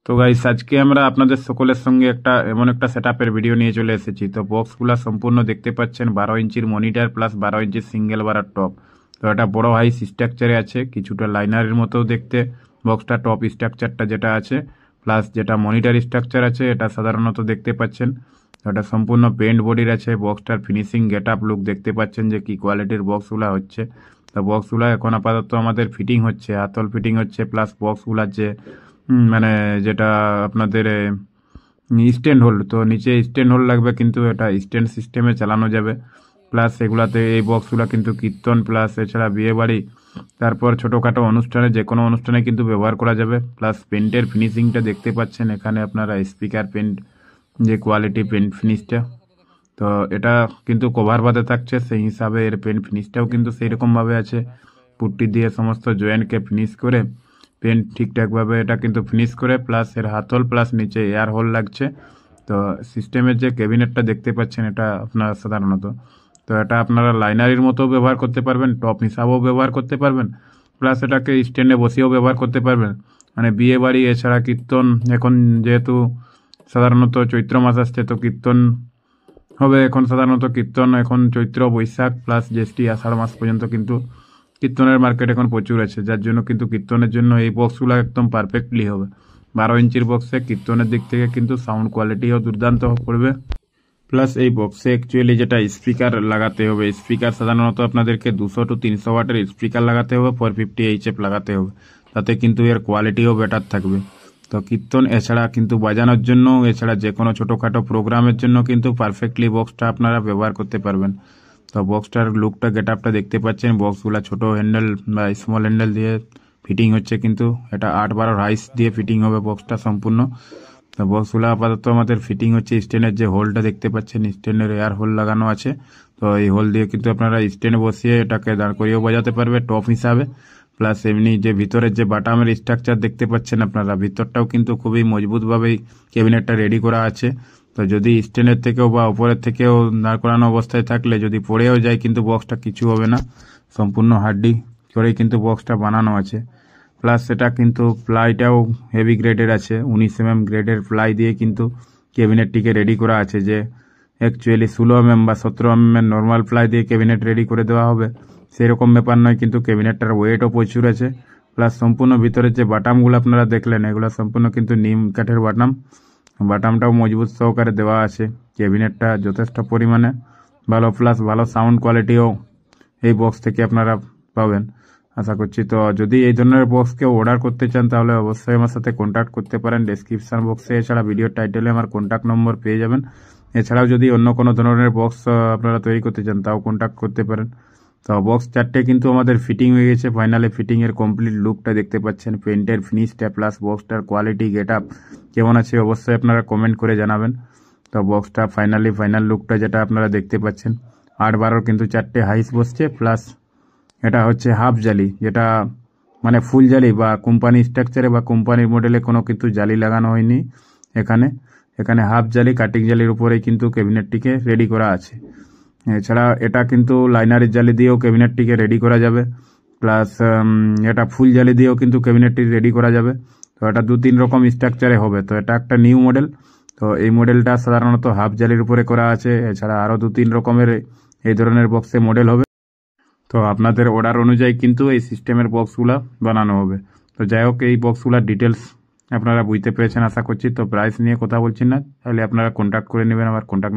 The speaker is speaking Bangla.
তো গাইস আজকে আমরা আপনাদের সকলের সঙ্গে এমন একটা সেটআপের ভিডিও নিয়ে চলে এসেছি। তো বক্সগুলো সম্পূর্ণ দেখতে পাচ্ছেন 12 ইঞ্চির মনিটর প্লাস 12 ইঞ্চির সিঙ্গেল বারার টপ। তো এটা বড় হাই স্ট্রাকচারে আছে, কিছুটা লাইনারের মতো দেখতে বক্সটা টপ স্ট্রাকচারটা যেটা আছে, প্লাস যেটা মনিটর স্ট্রাকচার আছে এটা সাধারণত দেখতে পাচ্ছেন। তো এটা সম্পূর্ণ পেন্ট বডির আছে। বক্সটার ফিনিশিং গেট আপ লুক দেখতে পাচ্ছেন যে কি কোয়ালিটির বক্সগুলো হচ্ছে। তো বক্সগুলো এখন আপাতত আমাদের ফিটিং হচ্ছে, হাতল ফিটিং হচ্ছে, প্লাস বক্সগুলার যে মানে যেটা আপনাদের স্ট্যান্ড হোল্ড, তো নিচে স্ট্যান্ড হোল্ড লাগবে, কিন্তু এটা স্ট্যান্ড সিস্টেমে চালানো যাবে। প্লাস এগুলাতে এই বক্সগুলো কিন্তু কীর্তন প্লাস এছাড়া বিয়ে বাড়ি, তারপর ছোটোখাটো অনুষ্ঠানে, যে কোনো অনুষ্ঠানে কিন্তু ব্যবহার করা যাবে। প্লাস পেন্টের ফিনিশিংটা দেখতে পাচ্ছেন এখানে আপনারা, স্পিকার পেন্ট যে কোয়ালিটি পেন্ট ফিনিশটা, তো এটা কিন্তু কভার বাদে থাকছে, সেই হিসাবে এর পেন্ট ফিনিশটাও কিন্তু সেই রকমভাবে আছে। পুট্টি দিয়ে সমস্ত জয়েন্টকে ফিনিশ করে পেন্ট ঠিকঠাকভাবে এটা কিন্তু ফিনিশ করে, প্লাস এর হাতল প্লাস নিচে এয়ার হোল লাগছে। তো সিস্টেমের যে ক্যাবিনেটটা দেখতে পাচ্ছেন এটা আপনারা সাধারণত, তো এটা আপনারা লাইনারির মতো ব্যবহার করতে পারবেন, টপ হিসাবেও ব্যবহার করতে পারবেন, প্লাস এটাকে স্ট্যান্ডে বসিয়েও ব্যবহার করতে পারবেন। মানে বিয়ে বাড়ি এছাড়া কীর্তন, এখন যেহেতু সাধারণত চৈত্র মাস আসছে, তো কীর্তন হবে এখন, সাধারণত কীর্তন এখন চৈত্র বৈশাখ প্লাস জ্যৈষ্ঠী আষাঢ় মাস পর্যন্ত কিন্তু কীর্তনের মার্কেট এখন প্রচুর আছে, যার জন্য কিন্তু কীর্তনের জন্য এই বক্সগুলো একদম পারফেক্টলি হবে। 12 ইঞ্চির বক্সে কীর্তনের দিক থেকে কিন্তু সাউন্ড কোয়ালিটিও দুর্দান্ত পড়বে। প্লাস এই বক্সে অ্যাকচুয়ালি যেটা স্পিকার লাগাতে হবে, স্পিকার সাধারণত আপনাদেরকে 200 to 300 ওয়াটের স্পিকার লাগাতে হবে, 450 এইচএফ লাগাতে হবে, তাতে কিন্তু এর কোয়ালিটিও বেটার থাকবে। তো কীর্তন এছাড়া কিন্তু বাজানোর জন্য, এছাড়া যে কোনো ছোটোখাটো প্রোগ্রামের জন্য কিন্তু পারফেক্টলি বক্সটা আপনারা ব্যবহার করতে পারবেন। তো বক্সটার লুকটা গেট আপটা দেখতে পাচ্ছেন, বক্সগুলো ছোটো হ্যান্ডেল বা স্মল হ্যান্ডেল দিয়ে ফিটিং হচ্ছে, কিন্তু এটা 8-12 রাইস দিয়ে ফিটিং হবে বক্সটা সম্পূর্ণ। তো বক্সগুলো আপাতত আমাদের ফিটিং হচ্ছে। স্ট্যান্ডের যে হোলটা দেখতে পাচ্ছেন, স্ট্যান্ডের এয়ার হোল লাগানো আছে, তো এই হোল দিয়ে কিন্তু আপনারা স্ট্যান্ডে বসিয়ে এটাকে দাঁড় করিয়েও বাজাতে পারবে টপ হিসাবে। প্লাস এমনি যে ভিতরের যে বাটামের স্ট্রাকচার দেখতে পাচ্ছেন আপনারা, ভিতরটাও কিন্তু খুবই মজবুতভাবেই ক্যাবিনেটটা রেডি করা আছে। তো যদি স্ট্যান্ডের থেকেও বা উপরের থেকেও দাঁড় করানো অবস্থায় থাকলে যদি পড়েও যায় কিন্তু বক্সটা কিছু হবে না, সম্পূর্ণ হার্ডি করেই কিন্তু বক্সটা বানানো আছে। প্লাস এটা কিন্তু প্লাইটাও হেভি গ্রেডের আছে, 19 mm গ্রেডের প্লাই দিয়ে কিন্তু ক্যাবিনেটটিকে রেডি করা আছে, যে অ্যাকচুয়ালি 16 mm বা 17 mm নর্মাল প্লাই দিয়ে ক্যাবিনেট রেডি করে দেওয়া হবে সেরকম ব্যাপার নয়, কিন্তু ক্যাবিনেটটার ওয়েটও প্রচুর আছে। প্লাস সম্পূর্ণ ভিতরের যে বাটামগুলো আপনারা দেখলেন, এগুলো সম্পূর্ণ কিন্তু নিম কাঠের বাটাম, বাটামটাও মজবুত সহকারে দেওয়া আছে। ক্যাবিনেটটা যথেষ্ট পরিমাণে ভালো, প্লাস ভালো সাউন্ড কোয়ালিটিও এই বক্স থেকে আপনারা পাবেন আশা করছি। তো যদি এই ধরনের বক্স কেউ অর্ডার করতে চান তাহলে অবশ্যই আমার সাথে কন্ট্যাক্ট করতে পারেন ডেসক্রিপশন বক্সে, এছাড়া ভিডিও টাইটেলে আমার কন্ট্যাক্ট নম্বর পেয়ে যাবেন। এছাড়াও যদি অন্য কোনো ধরনের বক্স আপনারা তৈরি করতে চান তাও কন্ট্যাক্ট করতে পারেন। তো বক্স 4টে কিন্তু আমাদের ফিটিং হয়ে গেছে, ফাইনালি ফিটিংয়ের কমপ্লিট লুকটা দেখতে পাচ্ছেন, পেন্টের ফিনিশটা প্লাস বক্সটার কোয়ালিটি গেট আপ কেমন আছে অবশ্যই আপনারা কমেন্ট করে জানাবেন। তো বক্সটা ফাইনাল লুকটা যেটা আপনারা দেখতে পাচ্ছেন, 8-12 কিন্তু 4টে হাইস বসছে, প্লাস এটা হচ্ছে হাফ জালি, যেটা মানে ফুল জালি বা কোম্পানি স্ট্রাকচারে বা কোম্পানির মডেলে কোনো কিন্তু জালি লাগানো হয়নি এখানে। এখানে হাফ জালি কাটিং জালির উপরেই কিন্তু ক্যাবিনেটটিকে রেডি করা আছে। এছাড়া এটা কিন্তু লাইনারের জালি দিয়েও ক্যাবিনেটটিকে রেডি করা যাবে, প্লাস এটা ফুল জালি দিয়েও কিন্তু ক্যাবিনেটটি রেডি করা যাবে। তো এটা 2-3 রকম স্ট্রাকচারে হবে। তো এটা একটা নিউ মডেল, তো এই মডেলটা সাধারণত হাফ জালির উপরে করা আছে। এছাড়া আরও 2-3 রকমের এই ধরনের বক্সে মডেল হবে। তো আপনাদের অর্ডার অনুযায়ী কিন্তু এই সিস্টেমের বক্সগুলো বানানো হবে। তো যাই হোক, এই বক্সগুলোর ডিটেলস আপনারা বুঝতে পেরেছেন আশা করছি। তো প্রাইস নিয়ে কথা বলছি না, তাহলে আপনারা কন্ট্যাক্ট করে নেবেন আমার কন্ট্যাক্ট